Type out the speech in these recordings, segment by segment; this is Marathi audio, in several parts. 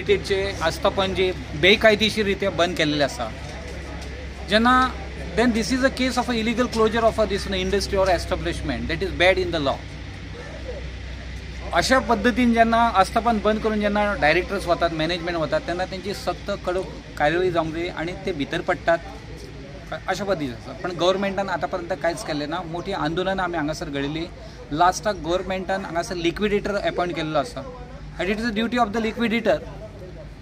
लिमिटेडचे आस्थापन जे बेकायदेशीररित्या बंद केलेले आसा, जेन्ना then this is a case of a illegal closure of a this industry or establishment that is bad in the law. अशा पद्धतीन जेन्ना आस्थापन बंद करून जेन्ना डायरेक्टर्स वतात, मॅनेजमेंट वतात, तेन्ना त्यांची सक्त कडक कार्यवाही जावंक जाय आणि ते भितर पडटात अशा पद्धतीचे आसा. पण गव्हर्मेंटान आतापर्यंत कांयच केलें ना. मोठी आंदोलन आमी हांगासर घडयली. लास्टाक गव्हर्मेंटान हांगासर लिक्विडेटर अपॉइंट केल्लो आसा and it is the duty of the liquidator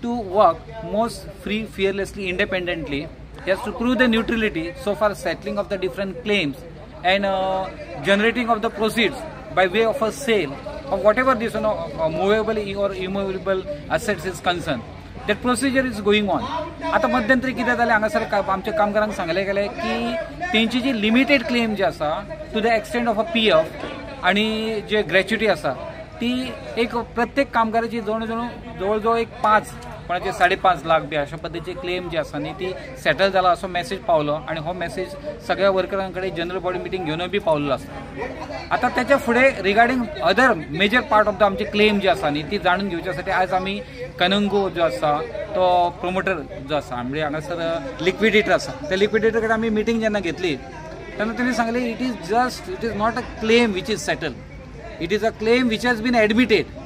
to work most free, fearlessly, independently. He has to prove the neutrality so far settling of the different claims and generating of the proceeds by way of a sale of whatever this movable or immovable assets is concerned. That procedure is going on. आता मध्यंतरी कितें जालें, हांगासर आमच्या कामगारांक सांगलें गेलें की तेंची जी लिमिटेड क्लेम जी आसा to the extent of a PF आणि जे ग्रॅच्युटी आसा ती एक प्रत्येक कामगाराची जवळ एक 5 कोणाचे 5.5 लाख बी अशा पद्धतीची क्लेम जी आसा न्ही ती सेटल जाला असो मेसेज पावलो आणि हो मेसेज सगळ्या वर्करांकडे जनरल बॉडी मिटींग घेवन बी पावल्लो आसा. आता त्याच्या फुडें regarding other major part of the आमची क्लेम जी आसा न्ही ती जाणून घेवच्यासाठी आज आमी कनंगो जो आसा तो प्रोमोटर जो आसा म्हणजे हांगासर लिक्विडेटर आसा त्या लिक्विडेटर कडेन आमी मिटींग जेन्ना घेतली तेन्ना तेणी सांगलें it is not a claim which is settle, it is a claim which has been admitted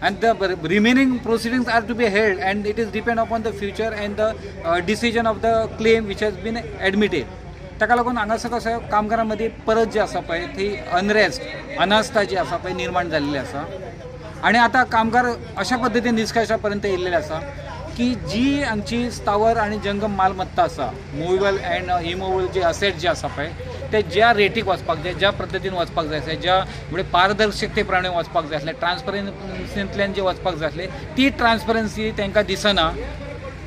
and the remaining proceedings are to be held and it is depend upon the future and the decision of the claim which has been admitted. ताका लागून हांगासर कसं कामगारांमध्ये परत जे आसा पळय ती अनरेस्ट, अनास्था जी आसा पळय निर्माण जाल्ली आसा आणि आता कामगार अशा पद्धतीने निष्कर्षापर्यंत येयल्ले आसा की जी आमची स्थावर आणि जंगम मालमत्ता आसा, मुवेबल अँड इमुवेबल जे असेट जे आसा पळय ते ज्या रेटीक वचपाक जाय, ज्या पद्धतीन वचपाक जाय आसलें, ज्या म्हणजे पारदर्शकते प्रमाणे वचपाक जाय आसलें, ट्रान्सपरन्सींतल्यान जे वचपाक जाय आसलें ती ट्रान्सपरन्सी तांकां दिसना.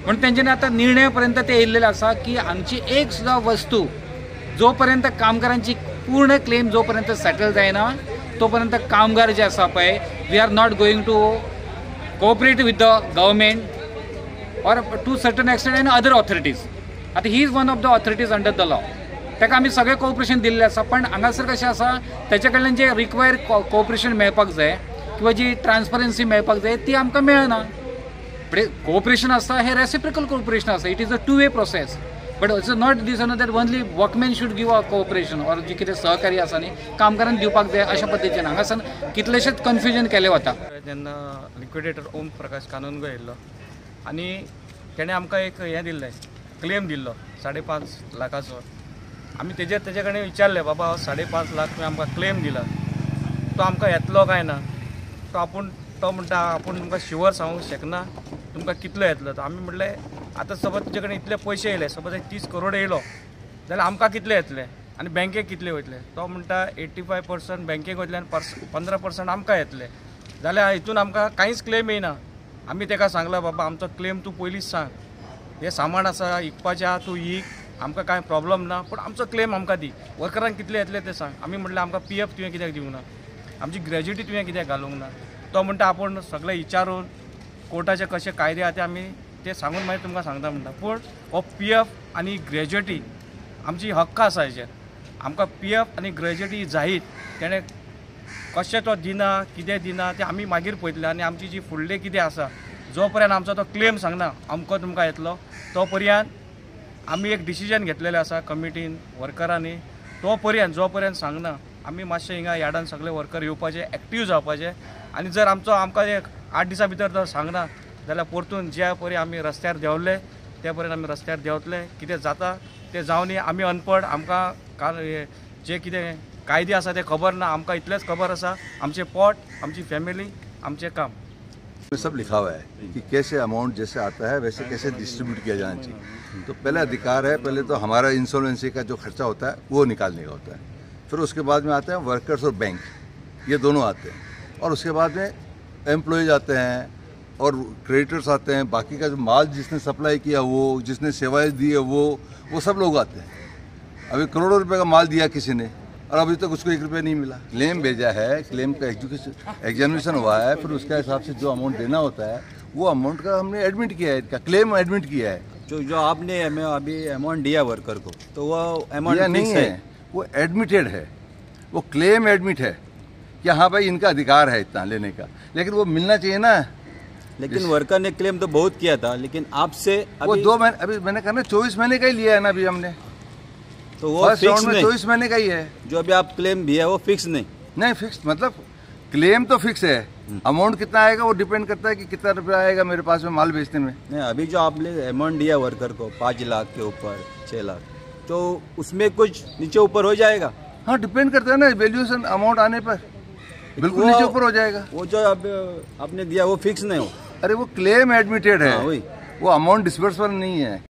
म्हणून तेंच्यांनी आतां निर्णया पर्यंत ते येयल्लेले आसा की हांगची एक सुद्दां वस्तू जो पर्यंत कामगारांची पूर्ण क्लेम जो पर्यंत सेटल जायना तो पर्यंत कामगार जे आसा पळय we are not going to cooperate with the government और to certain extent and other authorities. आता he is one of the authorities under the law. ताका आमी सगळें कोऑपरेशन दिल्लें आसा पण हांगासर कशें आसा तेच्या कडल्यान जे रिक्वायर कोऑपरेशन मेळपाक जाय किंवा जी ट्रान्सपरन्सी मेळपाक जाय ती आमकां मेळना. कोऑपरेशन आसा हे रेसिप्रिकल कोऑपरेशन आसा, it is a 2-way process. But it's not this that only workman should give a cooperation और जी कितें सहकार्य आसा न्ही कामगारांक दिवपाक जाय अशा पद्दतीन हांगासर कितलेशेच कन्फ्युजन केलें वता. जेन्ना लिक्विडेटर ओम प्रकाश कानूनगो येयल्लो आनी तेणें आमकां एक हें दिल्लें, क्लेम दिल्लो 5.5 लाखाचो. आमी तेजे कडेन विचारलें, बाबा 5.5 लाख तुवें आमकां क्लेम दिला, तो आमकां येतलो काय ना. तो म्हणटा आपूण तुमकां शुअर सांगूंक शकना तुमकां कितलो येतलो. आमी म्हणलें आतां सपोज तुजे कडेन इतले पयशे येयले, सपोज 30 करोड येयलो जाल्यार आमकां कितले येतले आनी बँकेक कितले वयतले. तो म्हणटा 85% बँकेक वयतले आनी 15% आमकां येतले. जाल्यार हितून आमकां कांयच क्लेम येयना. आमी ताका सांगला, बाबा आमचो क्लेम तूं पयलींच सांग, हें सामान आसा विकपाचें आहा तूं विक, आमकां कांय प्रॉब्लम ना, पूण आमचो क्लेम आमकां दी. वर्करांक कितले येतले ते सांग. आमी म्हणलें आमकां PF तुवें कित्याक दिवंक ना, आमची ग्रॅज्युटी तुवें कित्याक घालूंक ना. तो म्हणटा आपूण सगळें विचारून कोर्टाचे कशे कायदे आहा ते आमी ते सांगून मागीर तुमकां सांगता म्हणटा. पूण हो PF आनी ग्रॅज्युटी आमची हक्क आसा हेजेर. आमकां PF आनी ग्रॅज्युटी जायत तेणें कशें तो दिना, कितें दिना तें आमी मागीर पळयतलें. आनी आमची जी फुडलें कितें आसा जो पर्यंत आमचो तो क्लेम सांगना अमको तुमकां येतलो तो पर्यंत आमी एक डिसिजन घेतलेलें आसा कमिटीन वर्करांनी. तो पर्यंत जो पर्यंत सांगना आमी मातशें हिंगा यार्डान सगळे वर्कर येवपाचे, एक्टीव जावपाचे. आनी जर आमकां एक 8 दिसां भितर जर सांगना जाल्यार परतून ज्या पर्यंत आमी रस्त्यार देंवले त्या पर्यंत आमी रस्त्यार देंवतले. कितें जाता तें जावन आमी अनपड, आमकां जे कितें कायदे आसा ते खबर ना. आमकां इतलेंच खबर आसा आमचें पोट, आमची फॅमिली, आमचें काम. में सब लिखा हुआ है कि कैसे अमाउंट जैसे आता है वैसे कैसे डिस्ट्रीब्यूट किया जाना चाहिए. तो पहले अधिकार है, पहले तो हमारा इंश्योरेंसी का जो खर्चा होता है वो निकालने का होता है. फिर उसके बाद में आते हैं वर्कर्स और बैंक, ये दोनों आते हैं. और उसके बाद में एम्प्लॉयज आते हैं और क्रेडिटर्स आते हैं. बाकी का जो माल जिसने सप्लाई किया वो, जिसने सेवाएं दी है वो सब लोग आते हैं. अभी करोड़ों रुपए का माल दिया किसी ने और अभी तक उसको 1 रुपया नहीं मिला. क्लेम भेजा है, क्लेम का एग्जामिनेशन हुआ है, फिर उसके हिसाब से जो अमाउंट देना होता है वो अमाउंट का हमने एडमिट किया है, इसका क्लेम एडमिट किया है. जो आपने अभी अमाउंट दिया वर्कर को तो वो अमाउंट नहीं है, वो एडमिटेड है, वो क्लेम एडमिट है कि हाँ भाई इनका अधिकार है इतना लेने का. लेकिन वो मिलना चाहिए ना. लेकिन वर्कर ने क्लेम तो बहुत किया था, लेकिन आपसे वो अभी 2 महीने, अभी मैंने कहा ना 24 महीने का ही लिया है ना अभी हमने, तो वो फर्स्ट फिक्स राउंड में नहीं, 24 महीने का ही है। जो अभी आप क्लेम भी है वो फिक्स नहीं। नहीं फिक्स मतलब क्लेम तो फिक्स है, अमाउंट कितना आएगा वो डिपेंड करता है कि कितना रुपया आएगा मेरे पास में माल बेचने में। नहीं, अभी जो आपने अमाउंट दिया वर्कर को 5 लाख के ऊपर 6 लाख, तो उसमें कुछ नीचे ऊपर हो जाएगा। हाँ डिपेंड करता है ना वैल्यूएशन अमाउंट आने पर, बिल्कुल वो- नीचे ऊपर हो जाएगा। वो जो अब आपने दिया वो फिक्स नहीं हो। अरे वो क्लेम एडमिटेड है, हाँ, वही। वो अमाउंट डिस्बर्सबल नहीं है।